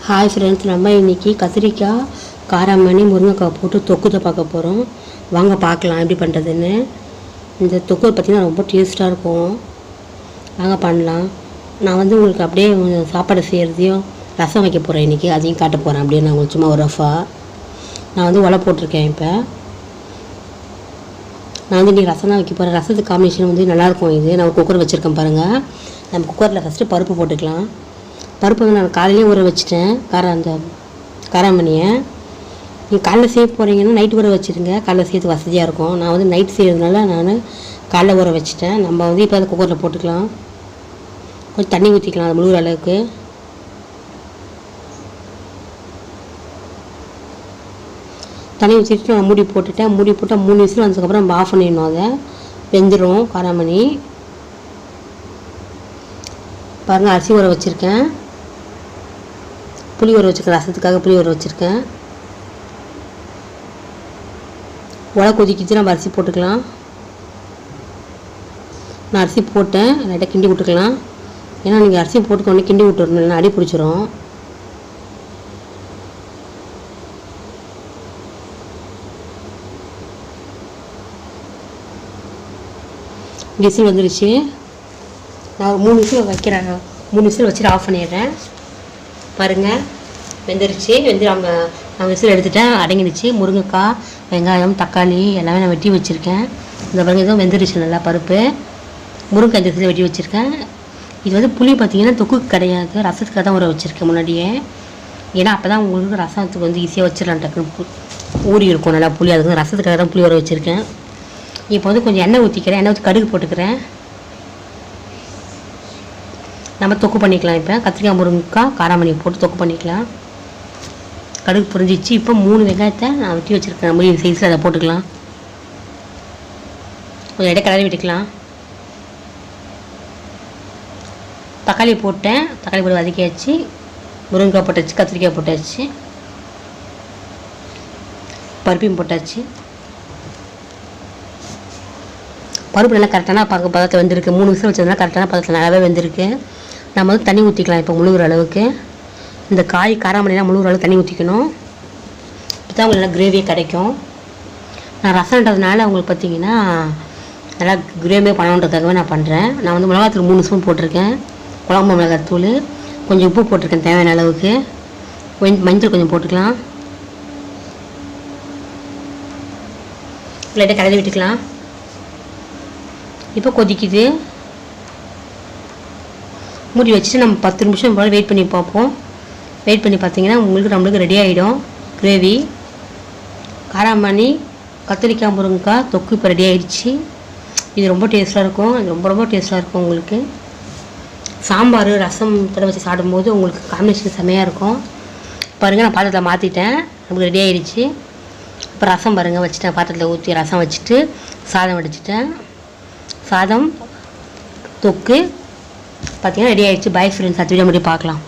Hi friends, நம்ம இன்றைக்கி கத்திரிக்காய் காராமணி முருங்கைக்காய் போட்டு தொக்குதை பார்க்க போகிறோம். வாங்க பார்க்கலாம் எப்படி பண்ணுறதுன்னு. இந்த தொக்கு பார்த்திங்கன்னா ரொம்ப டேஸ்ட்டாக இருக்கும். வாங்க பண்ணலாம். நான் உங்களுக்கு அப்படியே சாப்பாடு செய்கிறதையும் ரசம் வைக்க போகிறேன் இன்றைக்கி. அதையும் காட்ட போகிறேன். அப்படியே நான் உங்களுக்கு சும்மா ஒரு ரஃபாக நான் உலை போட்டிருக்கேன். இப்போ நான் இன்றைக்கி ரசம் தான் வைக்க போகிறேன். ரசத்துக்கு காம்பினேஷன் நல்லாயிருக்கும். இது நான் ஒரு குக்கர் வச்சுருக்கேன் பாருங்கள். நம்ம குக்கரில் ஃபஸ்ட்டு பருப்பு போட்டுக்கலாம். பருப்பு நான் காலையிலே ஊற வச்சுட்டேன். காராமணியை நீங்கள் காலைல செய்ய போகிறீங்கன்னா நைட்டு ஊற வச்சுருங்க. காலைல செய்யறதுக்கு வசதியாக இருக்கும். நான் நைட் செய்கிறதுனால நான் காலைல ஊற வச்சுட்டேன். நம்ம இப்போ அதை குக்கரில் போட்டுக்கலாம். கொஞ்சம் தண்ணி ஊற்றிக்கலாம் அது முழுகிற அளவுக்கு. தண்ணி ஊற்றிட்டு நான் மூடி போட்டுட்டேன். மூடி போட்டால் 3 விசில் வந்ததுக்கப்புறம் நம்ம ஆஃப் பண்ணிடணும். அதை வெந்துடும் காராமணி. பாருங்கள், அரிசி ஊற வச்சுருக்கேன். புளி ஊற வச்சுருக்கேன். ரசத்துக்காக புளி ஊற வச்சுருக்கேன். உலை கொதிக்கிச்சு. நம்ம அரிசி போட்டுக்கலாம். நான் அரிசி போட்டேன். லைட்டாக கிண்டி விட்டுக்கலாம். ஏன்னா நீங்கள் அரிசி போட்டுக்கொண்டே கிண்டி விட்டுறணும், இல்லைன்னா அடி பிடிச்சிரும். விசில் வந்துடுச்சு. நான் 3 விசில் வைக்கிறேன். 3 விசில் வச்சுட்டு ஆஃப் பண்ணிடுறேன். பாருங்கள், வெந்துருச்சு. நான் விசில் எடுத்துட்டேன். அடங்கிடுச்சு. முருங்கைக்காய், வெங்காயம், தக்காளி எல்லாமே நான் வெட்டி வச்சுருக்கேன். இந்த பாருங்கள், இதுவும் வெந்துருச்சு நல்லா. பருப்பு முருங்கைக்காய் இந்த வெட்டி வச்சுருக்கேன். இது புளி பார்த்திங்கன்னா தொக்குக்கு கிடையாது, ரசத்துக்காக தான் ஊற வச்சுருக்கேன் முன்னாடியே. ஏன்னா அப்போ தான் உங்களுக்கு ரசத்துக்கு ஈஸியாக வச்சிடலாம். டக்குன்னு ஊறி இருக்கும் நல்லா புளி. அதுக்கு ரசத்துக்காக தான் புளி ஊற வச்சுருக்கேன். இப்போ கொஞ்சம் எண்ணெய் ஊற்றிக்கிறேன். எண்ணெய் ஊற்றி கடுகு போட்டுக்கிறேன். நம்ம தொக்கு பண்ணிக்கலாம். இப்போ கத்திரிக்காய் முருங்கைக்காய் காராமணி போட்டு தொக்கு பண்ணிக்கலாம். கடுகு புரிஞ்சிச்சு. இப்போ 3 வெங்காயத்தை நான் வெட்டி வச்சுருக்கேன். மீடியம் சைஸில் அதை போட்டுக்கலாம். கொஞ்சம் இடையே கிளறி விட்டுக்கலாம். தக்காளி போட்டேன். தக்காளி போட்டு வதக்கியாச்சு. முருங்கைக்காய் போட்டாச்சு. கத்திரிக்காய் போட்டாச்சு. பருப்பையும் போட்டாச்சு. பருப்பு நல்லா கரெக்டான பதத்தை வெந்திருக்கு. 3 விசில் வச்சதுனால கரெக்டான பதத்தில் நல்லாவே வெந்திருக்கு. நம்ம தண்ணி ஊற்றிக்கலாம். இப்போ முழுகிற அளவுக்கு இந்த காராமணிலாம் முழுகிற அளவுக்கு தண்ணி ஊற்றிக்கணும். இப்போ தான் உங்களுக்கு நல்லா கிரேவியே கிடைக்கும். நான் ரசம்ன்றதுனால உங்களுக்கு பார்த்திங்கன்னா நல்லா கிரேவியே பண்ணணுன்றதுக்காகவே நான் பண்ணுறேன். நான் மிளகாத்தூள் 3 ஸ்பூன் போட்டிருக்கேன். குழம்பு மிளகாத்தூள் கொஞ்சம் உப்பு போட்டிருக்கேன் தேவையான அளவுக்கு. மஞ்சள் கொஞ்சம் போட்டுக்கலாம். லைட்டாக கலந்து விட்டுக்கலாம். இப்போ கொதிக்குது. மூடி வச்சுட்டு நம்ம 10 நிமிஷம் போல் வெயிட் பண்ணி பார்ப்போம். வெயிட் பண்ணி பார்த்தீங்கன்னா நம்மளுக்கு ரெடி ஆகிடும் கிரேவி. காராமணி கத்திரிக்காய் முருங்கைக்காய் தொக்கு இப்போ ரெடி ஆகிடுச்சு. இது ரொம்ப டேஸ்ட்டாக இருக்கும். இது ரொம்ப டேஸ்ட்டாக இருக்கும். உங்களுக்கு சாம்பார் ரசம் தடவை வச்சு சாப்பிடும்போது உங்களுக்கு காம்பினேஷன் செம்மையாக இருக்கும். பாருங்கள், நான் பாத்திரத்தில் மாற்றிட்டேன். நமக்கு ரெடி ஆகிடுச்சு. இப்போ ரசம் பாருங்கள் வச்சுட்டேன். பாத்திரத்தில் ஊற்றி ரசம் வச்சுட்டு சாதம் வடிச்சிட்டேன். சாதம் தொக்கு பார்த்திங்கன்னா ரெடி ஆகிடுச்சு. பை ஃப்ரெண்ட்ஸ், அடுத்த வீடியோ மட்டும் பார்க்கலாம்.